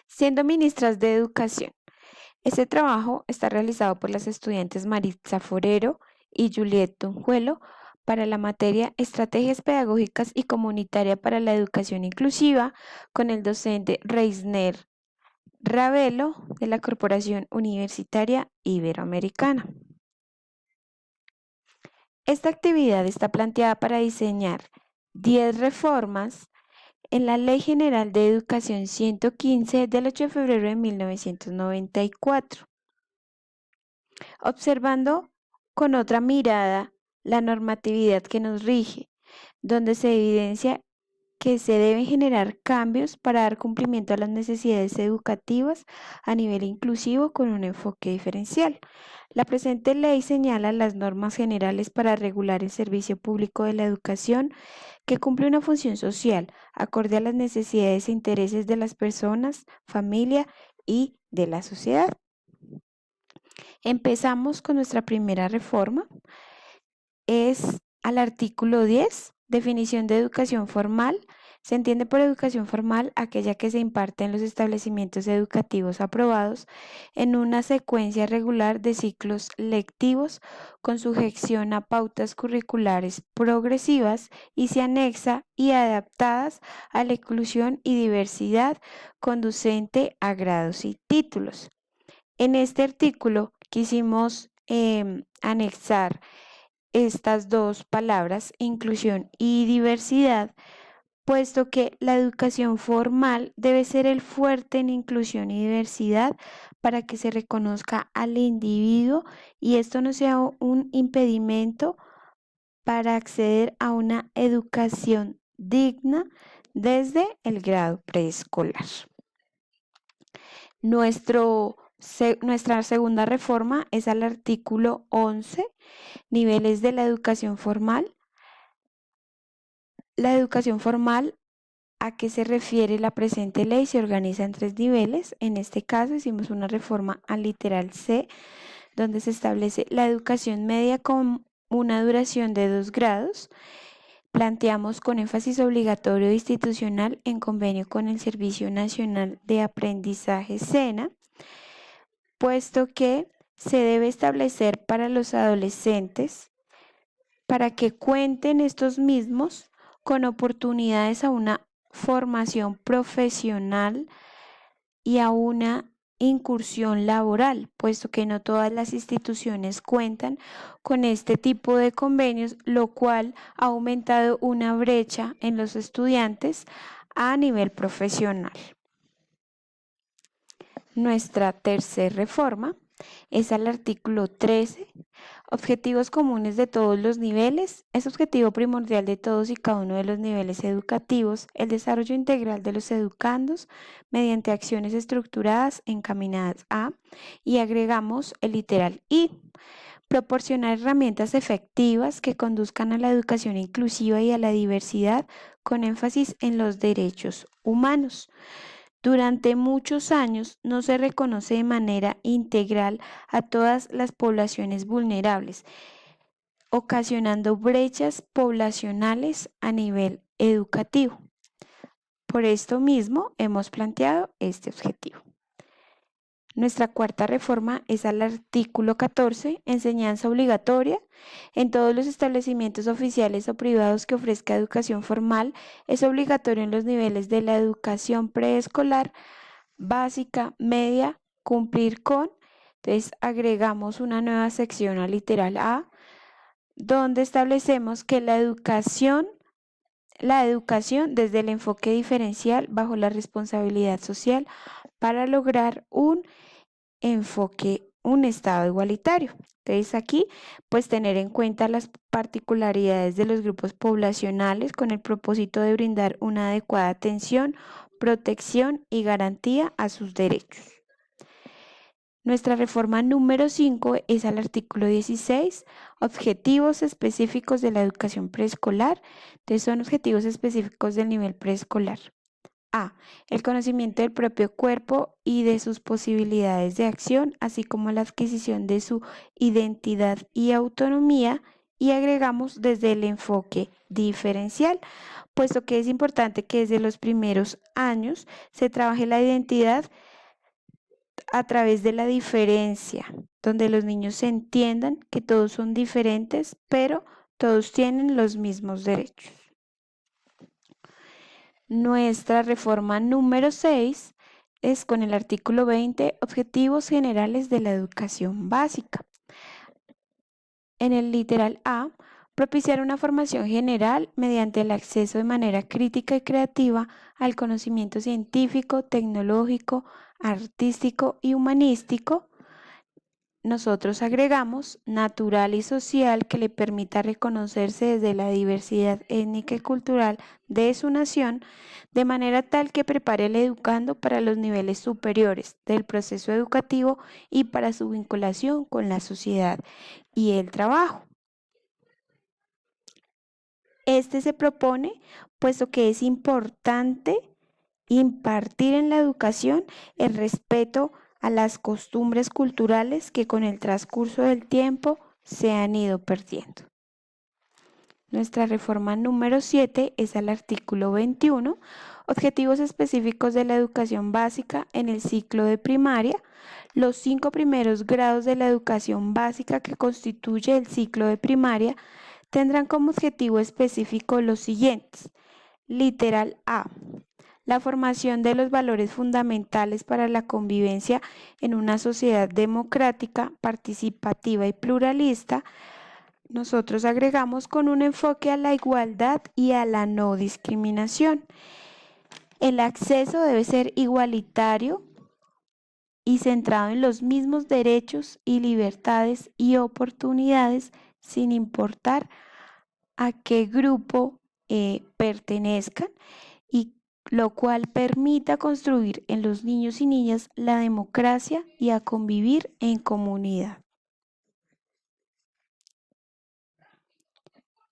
Siendo ministras de Educación. Este trabajo está realizado por las estudiantes Maritza Forero y Juliet Tunjuelo para la materia Estrategias Pedagógicas y Comunitaria para la Educación Inclusiva con el docente Reisner Ravelo de la Corporación Universitaria Iberoamericana. Esta actividad está planteada para diseñar 10 reformas en la Ley General de Educación 115 del 8 de febrero de 1994, observando con otra mirada la normatividad que nos rige, donde se evidencia que se deben generar cambios para dar cumplimiento a las necesidades educativas a nivel inclusivo con un enfoque diferencial. La presente ley señala las normas generales para regular el servicio público de la educación que cumple una función social acorde a las necesidades e intereses de las personas, familia y de la sociedad. Empezamos con nuestra primera reforma. Es al artículo 10, definición de educación formal. Se entiende por educación formal aquella que se imparte en los establecimientos educativos aprobados en una secuencia regular de ciclos lectivos con sujeción a pautas curriculares progresivas y se anexa y adaptadas a la inclusión y diversidad conducente a grados y títulos. En este artículo quisimos anexar estas dos palabras, inclusión y diversidad, puesto que la educación formal debe ser el fuerte en inclusión y diversidad para que se reconozca al individuo y esto no sea un impedimento para acceder a una educación digna desde el grado preescolar. Nuestra segunda reforma es al artículo 11, niveles de la educación formal. La educación formal, ¿a qué se refiere la presente ley? Se organiza en 3 niveles. En este caso hicimos una reforma al literal C, donde se establece la educación media con una duración de 2 grados. Planteamos con énfasis obligatorio institucional en convenio con el Servicio Nacional de Aprendizaje SENA, puesto que se debe establecer para los adolescentes para que cuenten estos mismos con oportunidades a una formación profesional y a una incursión laboral, puesto que no todas las instituciones cuentan con este tipo de convenios, lo cual ha aumentado una brecha en los estudiantes a nivel profesional. Nuestra tercera reforma es al artículo 13, objetivos comunes de todos los niveles. Es objetivo primordial de todos y cada uno de los niveles educativos el desarrollo integral de los educandos mediante acciones estructuradas encaminadas a, y agregamos el literal I, proporcionar herramientas efectivas que conduzcan a la educación inclusiva y a la diversidad con énfasis en los derechos humanos. Durante muchos años no se reconoce de manera integral a todas las poblaciones vulnerables, ocasionando brechas poblacionales a nivel educativo. Por esto mismo hemos planteado este objetivo. Nuestra cuarta reforma es al artículo 14, enseñanza obligatoria. En todos los establecimientos oficiales o privados que ofrezca educación formal, es obligatorio en los niveles de la educación preescolar, básica, media, cumplir con. Entonces agregamos una nueva sección al literal A, donde establecemos que la educación desde el enfoque diferencial bajo la responsabilidad social para lograr un estado igualitario. Entonces aquí, pues tener en cuenta las particularidades de los grupos poblacionales con el propósito de brindar una adecuada atención, protección y garantía a sus derechos. Nuestra reforma número 5 es al artículo 16, objetivos específicos de la educación preescolar. Entonces son objetivos específicos del nivel preescolar. A. El conocimiento del propio cuerpo y de sus posibilidades de acción, así como la adquisición de su identidad y autonomía, y agregamos desde el enfoque diferencial, puesto que es importante que desde los primeros años se trabaje la identidad a través de la diferencia, donde los niños se entiendan que todos son diferentes, pero todos tienen los mismos derechos. Nuestra reforma número 6 es con el artículo 20, Objetivos Generales de la Educación Básica. En el literal A, propiciar una formación general mediante el acceso de manera crítica y creativa al conocimiento científico, tecnológico, artístico y humanístico. Nosotros agregamos natural y social que le permita reconocerse desde la diversidad étnica y cultural de su nación, de manera tal que prepare al educando para los niveles superiores del proceso educativo y para su vinculación con la sociedad y el trabajo. Este se propone, puesto que es importante impartir en la educación el respeto a las costumbres culturales que con el transcurso del tiempo se han ido perdiendo. Nuestra reforma número 7 es al artículo 21, Objetivos específicos de la educación básica en el ciclo de primaria. Los 5 primeros grados de la educación básica que constituye el ciclo de primaria tendrán como objetivo específico los siguientes. Literal A. La formación de los valores fundamentales para la convivencia en una sociedad democrática, participativa y pluralista. Nosotros agregamos con un enfoque a la igualdad y a la no discriminación. El acceso debe ser igualitario y centrado en los mismos derechos y libertades y oportunidades sin importar a qué grupo pertenezcan, y lo cual permita construir en los niños y niñas la democracia y a convivir en comunidad.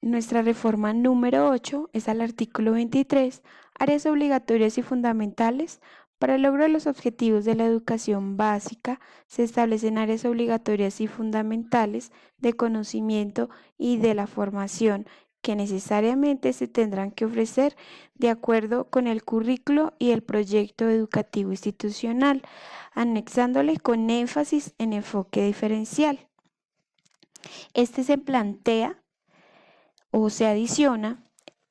Nuestra reforma número 8 es al artículo 23, áreas obligatorias y fundamentales. Para el logro de los objetivos de la educación básica, se establecen áreas obligatorias y fundamentales de conocimiento y de la formación que necesariamente se tendrán que ofrecer de acuerdo con el currículo y el proyecto educativo institucional, anexándole con énfasis en enfoque diferencial. Este se plantea o se adiciona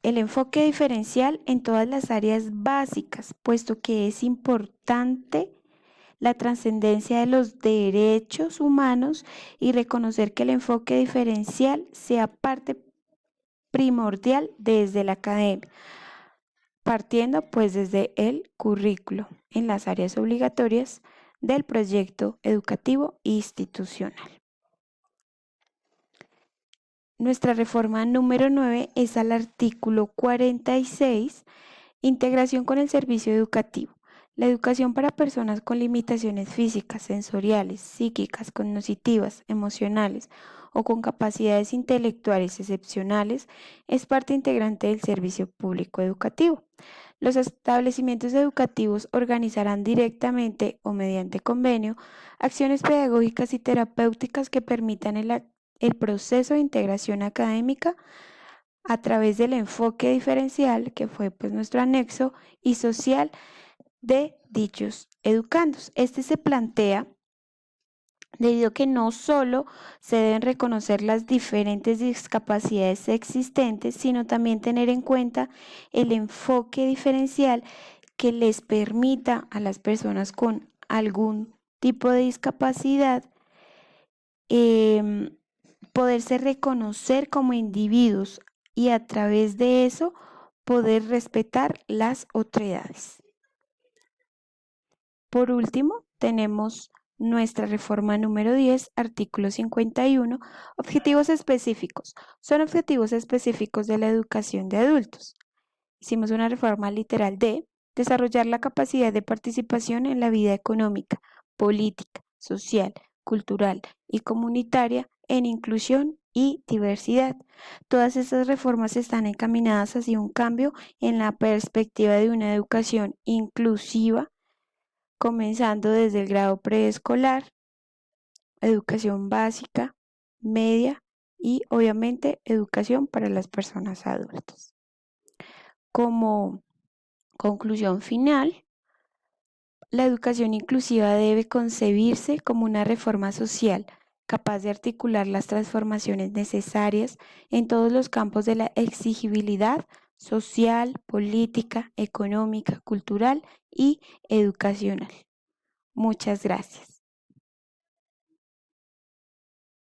el enfoque diferencial en todas las áreas básicas, puesto que es importante la trascendencia de los derechos humanos y reconocer que el enfoque diferencial sea parte primordial desde la academia, partiendo pues desde el currículo en las áreas obligatorias del proyecto educativo institucional. Nuestra reforma número 9 es al artículo 46, integración con el servicio educativo. La educación para personas con limitaciones físicas, sensoriales, psíquicas, cognitivas, emocionales o con capacidades intelectuales excepcionales es parte integrante del servicio público educativo. Los establecimientos educativos organizarán directamente o mediante convenio acciones pedagógicas y terapéuticas que permitan el proceso de integración académica a través del enfoque diferencial, que fue pues nuestro anexo, y social de dichos educandos. Este se plantea debido a que no solo se deben reconocer las diferentes discapacidades existentes, sino también tener en cuenta el enfoque diferencial que les permita a las personas con algún tipo de discapacidad poderse reconocer como individuos y a través de eso poder respetar las otredades. Por último, tenemos nuestra reforma número 10, artículo 51, objetivos específicos. Son objetivos específicos de la educación de adultos. Hicimos una reforma literal de desarrollar la capacidad de participación en la vida económica, política, social, cultural y comunitaria en inclusión y diversidad. Todas estas reformas están encaminadas hacia un cambio en la perspectiva de una educación inclusiva, comenzando desde el grado preescolar, educación básica, media y obviamente educación para las personas adultas. Como conclusión final, la educación inclusiva debe concebirse como una reforma social capaz de articular las transformaciones necesarias en todos los campos de la exigibilidad social, política, económica, cultural y educacional. Muchas gracias.